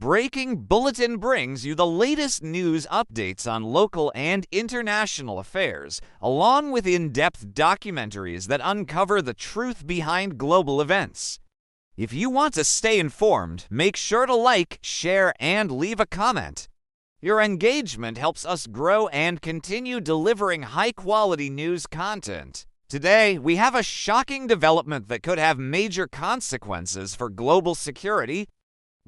Breaking Bulletin brings you the latest news updates on local and international affairs, along with in-depth documentaries that uncover the truth behind global events. If you want to stay informed, make sure to like, share, and leave a comment. Your engagement helps us grow and continue delivering high-quality news content. Today, we have a shocking development that could have major consequences for global security.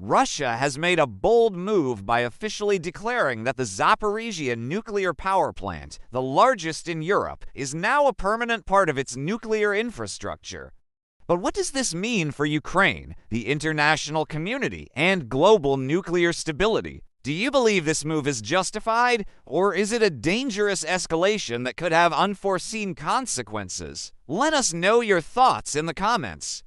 Russia has made a bold move by officially declaring that the Zaporizhzhia Nuclear Power Plant, the largest in Europe, is now a permanent part of its nuclear infrastructure. But what does this mean for Ukraine, the international community, and global nuclear stability? Do you believe this move is justified, or is it a dangerous escalation that could have unforeseen consequences? Let us know your thoughts in the comments.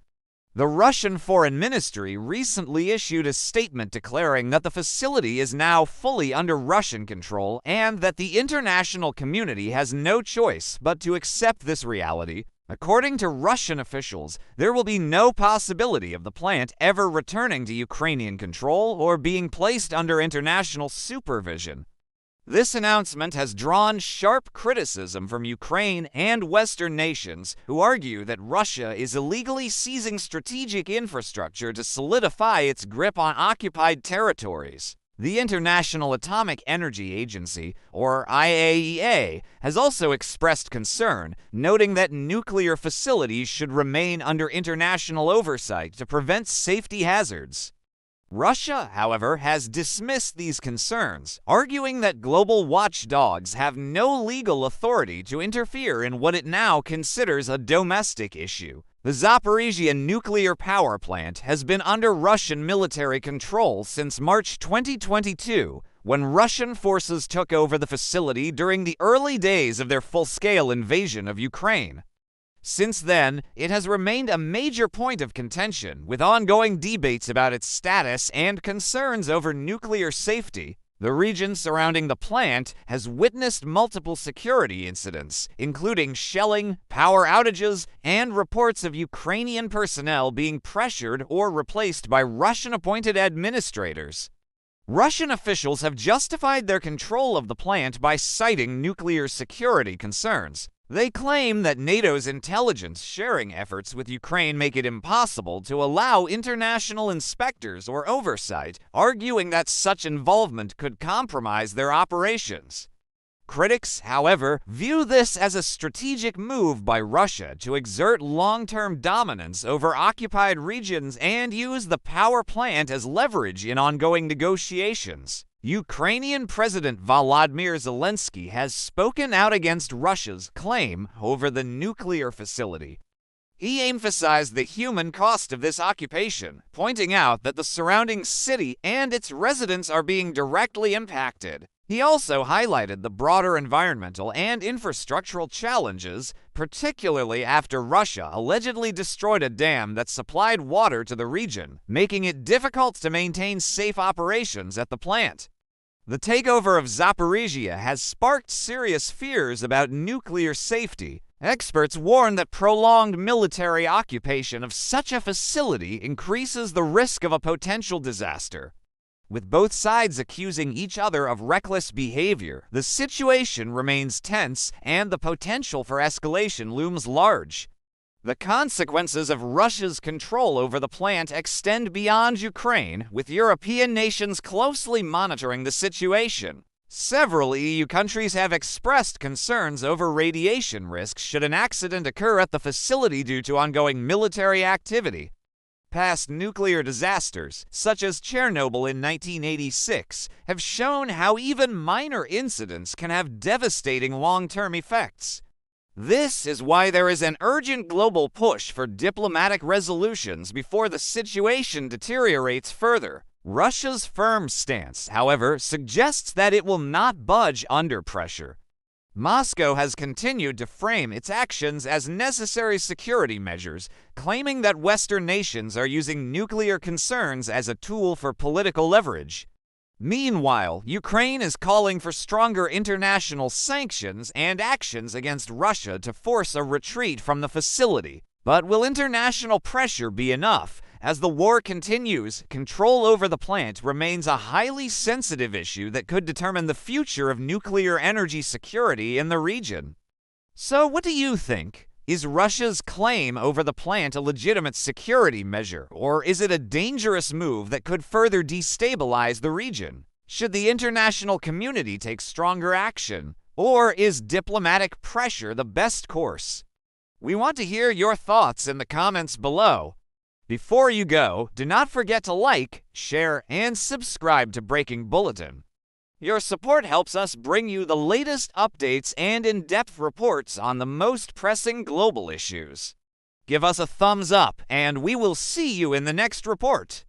The Russian Foreign Ministry recently issued a statement declaring that the facility is now fully under Russian control and that the international community has no choice but to accept this reality. According to Russian officials, there will be no possibility of the plant ever returning to Ukrainian control or being placed under international supervision. This announcement has drawn sharp criticism from Ukraine and Western nations who argue that Russia is illegally seizing strategic infrastructure to solidify its grip on occupied territories. The International Atomic Energy Agency, or IAEA, has also expressed concern, noting that nuclear facilities should remain under international oversight to prevent safety hazards. Russia, however, has dismissed these concerns, arguing that global watchdogs have no legal authority to interfere in what it now considers a domestic issue. The Zaporizhzhia Nuclear Power Plant has been under Russian military control since March 2022, when Russian forces took over the facility during the early days of their full-scale invasion of Ukraine. Since then, it has remained a major point of contention, with ongoing debates about its status and concerns over nuclear safety. The region surrounding the plant has witnessed multiple security incidents, including shelling, power outages, and reports of Ukrainian personnel being pressured or replaced by Russian-appointed administrators. Russian officials have justified their control of the plant by citing nuclear security concerns. They claim that NATO's intelligence sharing efforts with Ukraine make it impossible to allow international inspectors or oversight, arguing that such involvement could compromise their operations. Critics, however, view this as a strategic move by Russia to exert long-term dominance over occupied regions and use the power plant as leverage in ongoing negotiations. Ukrainian President Volodymyr Zelenskyy has spoken out against Russia's claim over the nuclear facility. He emphasized the human cost of this occupation, pointing out that the surrounding city and its residents are being directly impacted. He also highlighted the broader environmental and infrastructural challenges, particularly after Russia allegedly destroyed a dam that supplied water to the region, making it difficult to maintain safe operations at the plant. The takeover of Zaporizhzhia has sparked serious fears about nuclear safety. Experts warn that prolonged military occupation of such a facility increases the risk of a potential disaster. With both sides accusing each other of reckless behavior, the situation remains tense and the potential for escalation looms large. The consequences of Russia's control over the plant extend beyond Ukraine, with European nations closely monitoring the situation. Several EU countries have expressed concerns over radiation risks should an accident occur at the facility due to ongoing military activity. Past nuclear disasters, such as Chernobyl in 1986, have shown how even minor incidents can have devastating long-term effects. This is why there is an urgent global push for diplomatic resolutions before the situation deteriorates further. Russia's firm stance, however, suggests that it will not budge under pressure. Moscow has continued to frame its actions as necessary security measures, claiming that Western nations are using nuclear concerns as a tool for political leverage. Meanwhile, Ukraine is calling for stronger international sanctions and actions against Russia to force a retreat from the facility. But will international pressure be enough, As the war continues, control over the plant remains a highly sensitive issue that could determine the future of nuclear energy security in the region. So, what do you think? Is Russia's claim over the plant a legitimate security measure, or is it a dangerous move that could further destabilize the region? Should the international community take stronger action, or is diplomatic pressure the best course? We want to hear your thoughts in the comments below. Before you go, do not forget to like, share, and subscribe to Breaking Bulletin. Your support helps us bring you the latest updates and in-depth reports on the most pressing global issues. Give us a thumbs up, and we will see you in the next report.